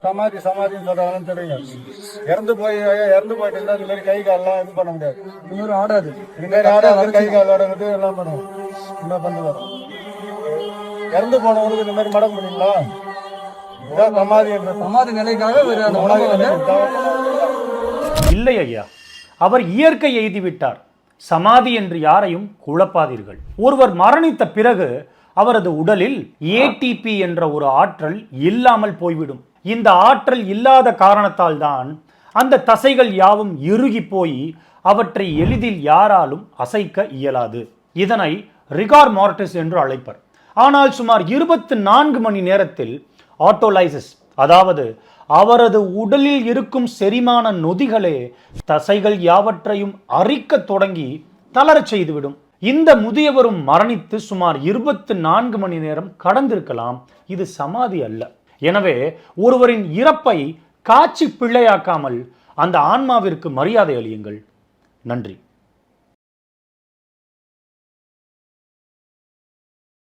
சமாதின்னு சொல்றாங்கன்னு தெரியுங்க. இறந்து போயிட்டு இருந்தா இந்த மாதிரி கை காலெல்லாம் இது பண்ண முடியாது. இந்த மாதிரி ஆடாது. இந்த மாதிரி ஆடாது, கை கால் ஆடுறது எல்லாம் பண்ணுவோம். என்ன பண்ணுவோம்? இறந்து போனவங்களுக்கு இந்த மாதிரி மடக்க முடியுங்களா? சமாதி நிலைக்காக இல்லை ஐயா, அவர் இயற்கை எய்திவிட்டார். சமாதி என்று யாரையும் குழப்பாதீர்கள். ஒருவர் மரணித்த பிறகு அவரது உடலில் ஏடிபி என்ற ஒரு ஆற்றல் இல்லாமல் போய்விடும். இந்த ஆற்றல் இல்லாத காரணத்தால் தான் அந்த தசைகள் யாவும் இறுகி போய் அவற்றை எளிதில் யாராலும் அசைக்க இயலாது. இதனை ரிகார் மார்டிஸ் என்று அழைப்பர். ஆனால் சுமார் 24 மணி நேரத்தில் ஆட்டோலைசிஸ், அதாவது அவரது உடலில் இருக்கும் செரிமான நொதிகளே தசைகள் யாவற்றையும் அரிக்க தொடங்கி தளரச் செய்துவிடும். இந்த முதியவரும் மரணித்து சுமார் 24 மணி நேரம் கடந்திருக்கலாம். இது சமாதி அல்ல. எனவே ஒருவரின் இறப்பை காட்சி பிள்ளையாக்காமல் அந்த ஆன்மாவிற்கு மரியாதை அளியுங்கள். நன்றி.